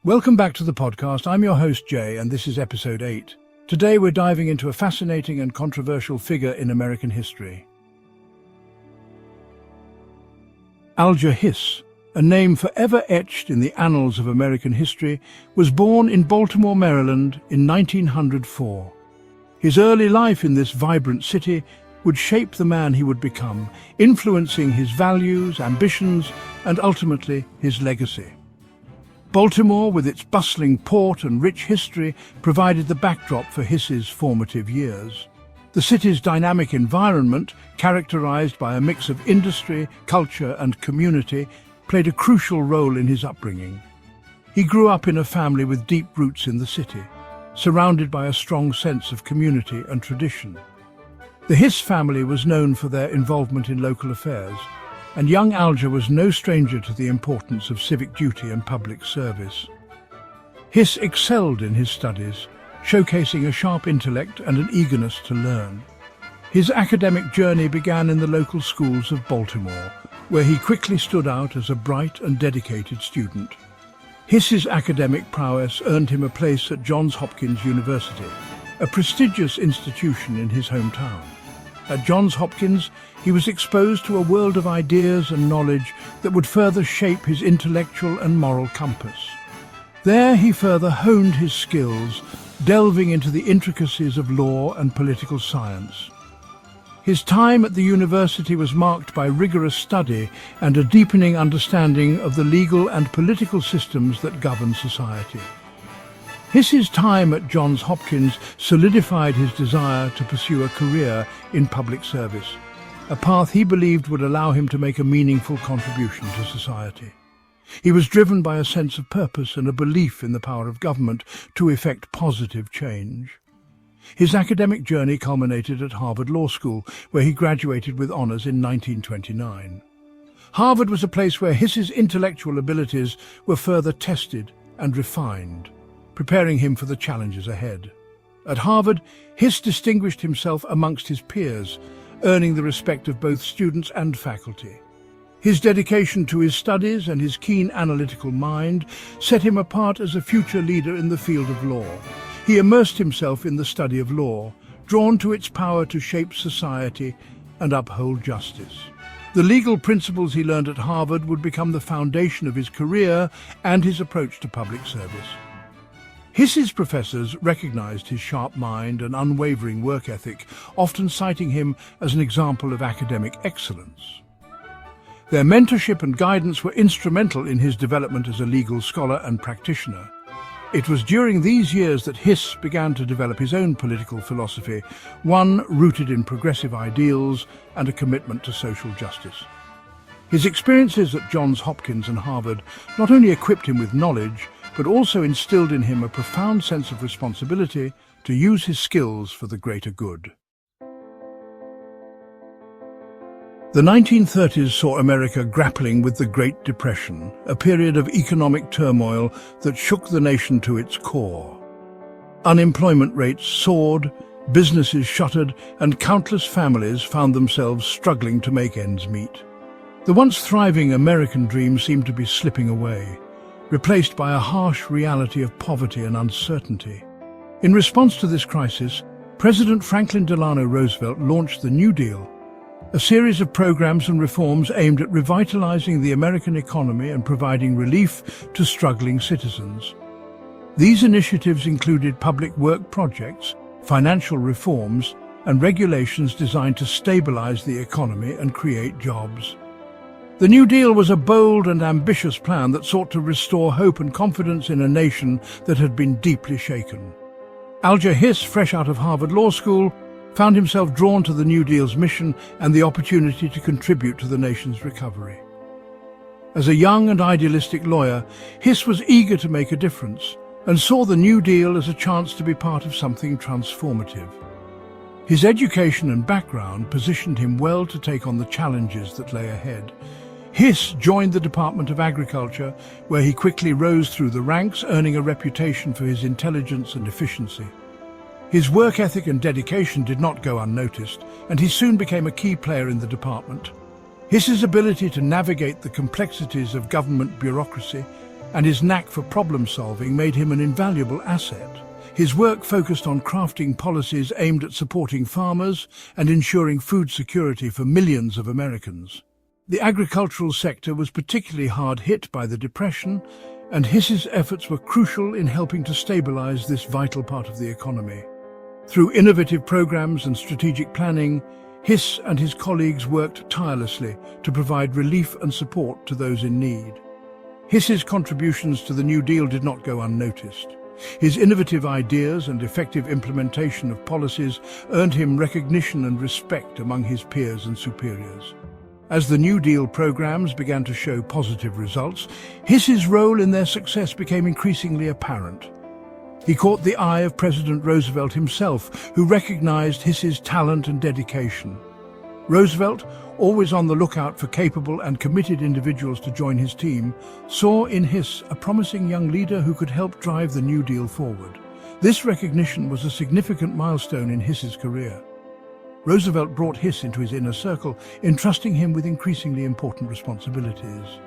Welcome back to the podcast. I'm your host, Jay, and this is episode 8. Today we're diving into a fascinating and controversial figure in American history. Alger Hiss, a name forever etched in the annals of American history, was born in Baltimore, Maryland in 1904. His early life in this vibrant city would shape the man he would become, influencing his values, ambitions, and ultimately his legacy. Baltimore, with its bustling port and rich history, provided the backdrop for Hiss's formative years. The city's dynamic environment, characterized by a mix of industry, culture, and community, played a crucial role in his upbringing. He grew up in a family with deep roots in the city, surrounded by a strong sense of community and tradition. The Hiss family was known for their involvement in local affairs, and young Alger was no stranger to the importance of civic duty and public service. Hiss excelled in his studies, showcasing a sharp intellect and an eagerness to learn. His academic journey began in the local schools of Baltimore, where he quickly stood out as a bright and dedicated student. Hiss's academic prowess earned him a place at Johns Hopkins University, a prestigious institution in his hometown. At Johns Hopkins, he was exposed to a world of ideas and knowledge that would further shape his intellectual and moral compass. There he further honed his skills, delving into the intricacies of law and political science. His time at the university was marked by rigorous study and a deepening understanding of the legal and political systems that govern society. Hiss's time at Johns Hopkins solidified his desire to pursue a career in public service, a path he believed would allow him to make a meaningful contribution to society. He was driven by a sense of purpose and a belief in the power of government to effect positive change. His academic journey culminated at Harvard Law School, where he graduated with honors in 1929. Harvard was a place where Hiss's intellectual abilities were further tested and refined, preparing him for the challenges ahead. At Harvard, Hiss distinguished himself amongst his peers, earning the respect of both students and faculty. His dedication to his studies and his keen analytical mind set him apart as a future leader in the field of law. He immersed himself in the study of law, drawn to its power to shape society and uphold justice. The legal principles he learned at Harvard would become the foundation of his career and his approach to public service. Hiss's professors recognized his sharp mind and unwavering work ethic, often citing him as an example of academic excellence. Their mentorship and guidance were instrumental in his development as a legal scholar and practitioner. It was during these years that Hiss began to develop his own political philosophy, one rooted in progressive ideals and a commitment to social justice. His experiences at Johns Hopkins and Harvard not only equipped him with knowledge, but also instilled in him a profound sense of responsibility to use his skills for the greater good. The 1930s saw America grappling with the Great Depression, a period of economic turmoil that shook the nation to its core. Unemployment rates soared, businesses shuttered, and countless families found themselves struggling to make ends meet. The once thriving American dream seemed to be slipping away, replaced by a harsh reality of poverty and uncertainty. In response to this crisis, President Franklin Delano Roosevelt launched the New Deal, a series of programs and reforms aimed at revitalizing the American economy and providing relief to struggling citizens. These initiatives included public work projects, financial reforms, and regulations designed to stabilize the economy and create jobs. The New Deal was a bold and ambitious plan that sought to restore hope and confidence in a nation that had been deeply shaken. Alger Hiss, fresh out of Harvard Law School, found himself drawn to the New Deal's mission and the opportunity to contribute to the nation's recovery. As a young and idealistic lawyer, Hiss was eager to make a difference and saw the New Deal as a chance to be part of something transformative. His education and background positioned him well to take on the challenges that lay ahead. Hiss joined the Department of Agriculture, where he quickly rose through the ranks, earning a reputation for his intelligence and efficiency. His work ethic and dedication did not go unnoticed, and he soon became a key player in the department. Hiss's ability to navigate the complexities of government bureaucracy and his knack for problem-solving made him an invaluable asset. His work focused on crafting policies aimed at supporting farmers and ensuring food security for millions of Americans. The agricultural sector was particularly hard hit by the Depression, and Hiss's efforts were crucial in helping to stabilize this vital part of the economy. Through innovative programs and strategic planning, Hiss and his colleagues worked tirelessly to provide relief and support to those in need. Hiss's contributions to the New Deal did not go unnoticed. His innovative ideas and effective implementation of policies earned him recognition and respect among his peers and superiors. As the New Deal programs began to show positive results, Hiss's role in their success became increasingly apparent. He caught the eye of President Roosevelt himself, who recognized Hiss's talent and dedication. Roosevelt, always on the lookout for capable and committed individuals to join his team, saw in Hiss a promising young leader who could help drive the New Deal forward. This recognition was a significant milestone in Hiss's career. Roosevelt brought Hiss into his inner circle, entrusting him with increasingly important responsibilities.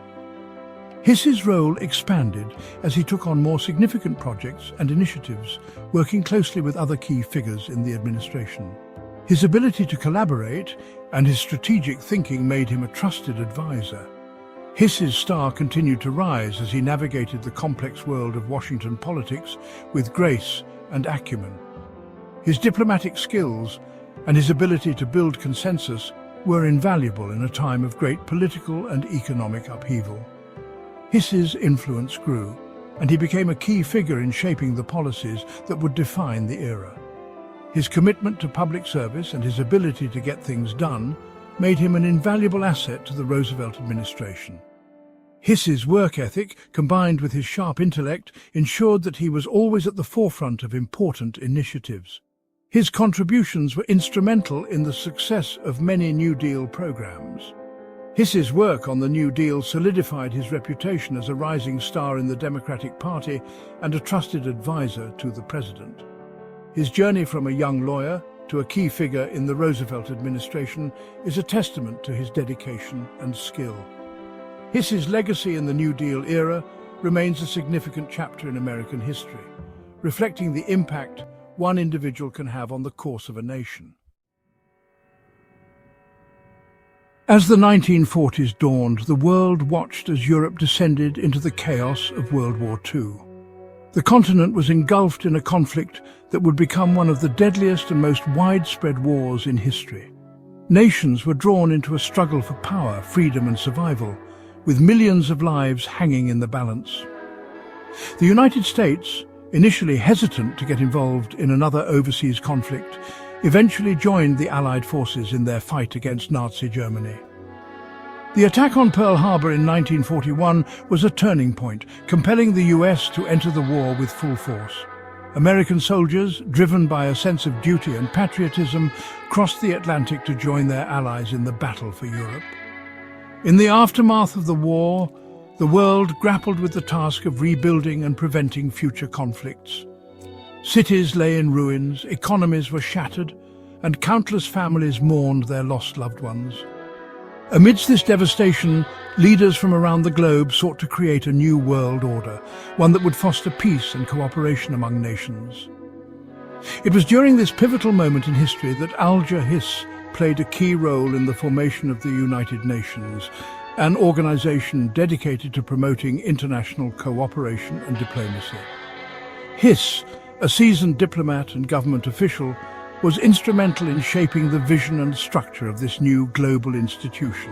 Hiss's role expanded as he took on more significant projects and initiatives, working closely with other key figures in the administration. His ability to collaborate and his strategic thinking made him a trusted advisor. Hiss's star continued to rise as he navigated the complex world of Washington politics with grace and acumen. His diplomatic skills and his ability to build consensus were invaluable in a time of great political and economic upheaval. Hiss's influence grew, and he became a key figure in shaping the policies that would define the era. His commitment to public service and his ability to get things done made him an invaluable asset to the Roosevelt administration. Hiss's work ethic, combined with his sharp intellect, ensured that he was always at the forefront of important initiatives. His contributions were instrumental in the success of many New Deal programs. Hiss's work on the New Deal solidified his reputation as a rising star in the Democratic Party and a trusted advisor to the president. His journey from a young lawyer to a key figure in the Roosevelt administration is a testament to his dedication and skill. Hiss's legacy in the New Deal era remains a significant chapter in American history, reflecting the impact one individual can have on the course of a nation. As the 1940s dawned, the world watched as Europe descended into the chaos of World War II. The continent was engulfed in a conflict that would become one of the deadliest and most widespread wars in history. Nations were drawn into a struggle for power, freedom and survival, with millions of lives hanging in the balance. The United States, initially hesitant to get involved in another overseas conflict, eventually joined the Allied forces in their fight against Nazi Germany. The attack on Pearl Harbor in 1941 was a turning point, compelling the US to enter the war with full force. American soldiers, driven by a sense of duty and patriotism, crossed the Atlantic to join their allies in the battle for Europe. In the aftermath of the war, the world grappled with the task of rebuilding and preventing future conflicts. Cities lay in ruins, economies were shattered, and countless families mourned their lost loved ones. Amidst this devastation, leaders from around the globe sought to create a new world order, one that would foster peace and cooperation among nations. It was during this pivotal moment in history that Alger Hiss played a key role in the formation of the United Nations, an organization dedicated to promoting international cooperation and diplomacy. Hiss, a seasoned diplomat and government official, was instrumental in shaping the vision and structure of this new global institution.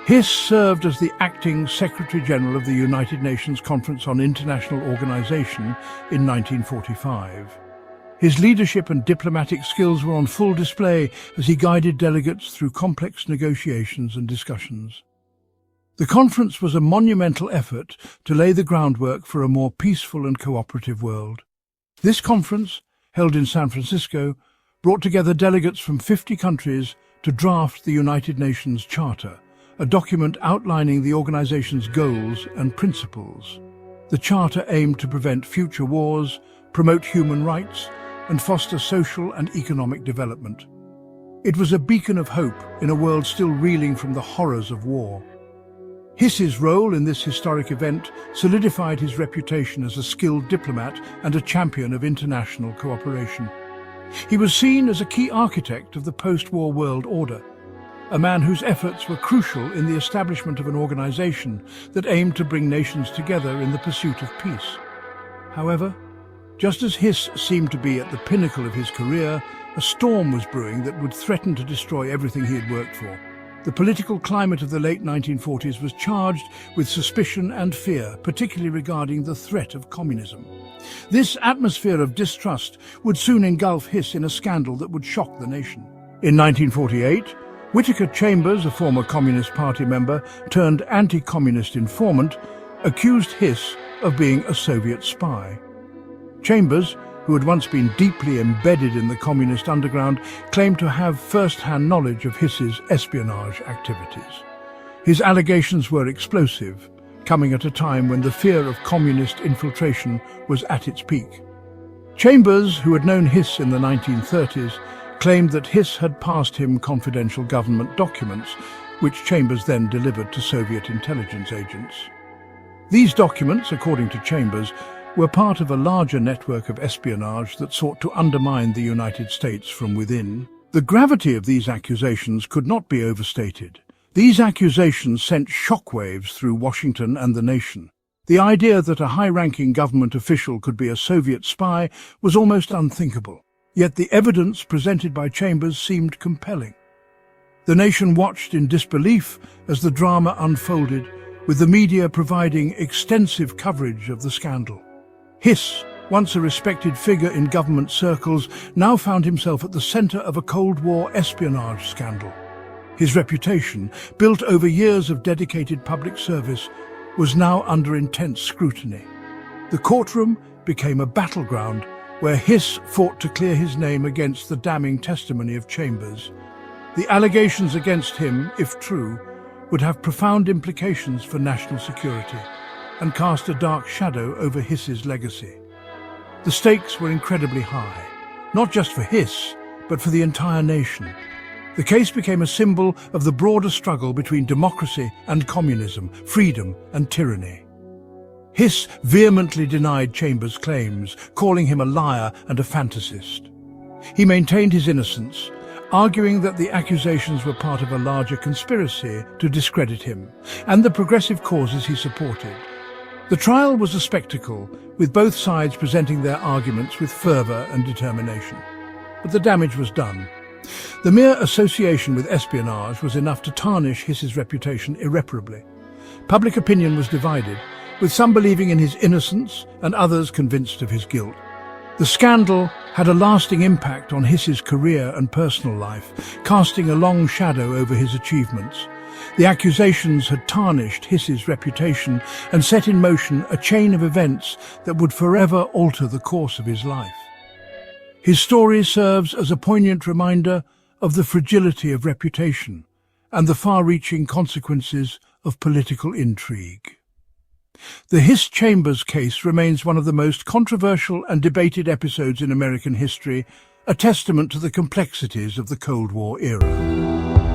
Hiss served as the acting Secretary-General of the United Nations Conference on International Organization in 1945. His leadership and diplomatic skills were on full display as he guided delegates through complex negotiations and discussions. The conference was a monumental effort to lay the groundwork for a more peaceful and cooperative world. This conference, held in San Francisco, brought together delegates from 50 countries to draft the United Nations Charter, a document outlining the organization's goals and principles. The Charter aimed to prevent future wars, promote human rights, and foster social and economic development. It was a beacon of hope in a world still reeling from the horrors of war. Hiss's role in this historic event solidified his reputation as a skilled diplomat and a champion of international cooperation. He was seen as a key architect of the post-war world order, a man whose efforts were crucial in the establishment of an organization that aimed to bring nations together in the pursuit of peace. However, just as Hiss seemed to be at the pinnacle of his career, a storm was brewing that would threaten to destroy everything he had worked for. The political climate of the late 1940s was charged with suspicion and fear, particularly regarding the threat of communism. This atmosphere of distrust would soon engulf Hiss in a scandal that would shock the nation. In 1948, Whittaker Chambers, a former Communist Party member turned anti-communist informant, accused Hiss of being a Soviet spy. Chambers, who had once been deeply embedded in the communist underground, claimed to have first-hand knowledge of Hiss's espionage activities. His allegations were explosive, coming at a time when the fear of communist infiltration was at its peak. Chambers, who had known Hiss in the 1930s, claimed that Hiss had passed him confidential government documents, which Chambers then delivered to Soviet intelligence agents. These documents, according to Chambers, were part of a larger network of espionage that sought to undermine the United States from within. The gravity of these accusations could not be overstated. These accusations sent shockwaves through Washington and the nation. The idea that a high-ranking government official could be a Soviet spy was almost unthinkable. Yet the evidence presented by Chambers seemed compelling. The nation watched in disbelief as the drama unfolded, with the media providing extensive coverage of the scandal. Hiss, once a respected figure in government circles, now found himself at the center of a Cold War espionage scandal. His reputation, built over years of dedicated public service, was now under intense scrutiny. The courtroom became a battleground where Hiss fought to clear his name against the damning testimony of Chambers. The allegations against him, if true, would have profound implications for national security and cast a dark shadow over Hiss's legacy. The stakes were incredibly high, not just for Hiss, but for the entire nation. The case became a symbol of the broader struggle between democracy and communism, freedom and tyranny. Hiss vehemently denied Chambers' claims, calling him a liar and a fantasist. He maintained his innocence, arguing that the accusations were part of a larger conspiracy to discredit him and the progressive causes he supported. The trial was a spectacle, with both sides presenting their arguments with fervor and determination. But the damage was done. The mere association with espionage was enough to tarnish Hiss's reputation irreparably. Public opinion was divided, with some believing in his innocence and others convinced of his guilt. The scandal had a lasting impact on Hiss's career and personal life, casting a long shadow over his achievements. The accusations had tarnished Hiss's reputation and set in motion a chain of events that would forever alter the course of his life. His story serves as a poignant reminder of the fragility of reputation and the far-reaching consequences of political intrigue. The Hiss-Chambers case remains one of the most controversial and debated episodes in American history, a testament to the complexities of the Cold War era.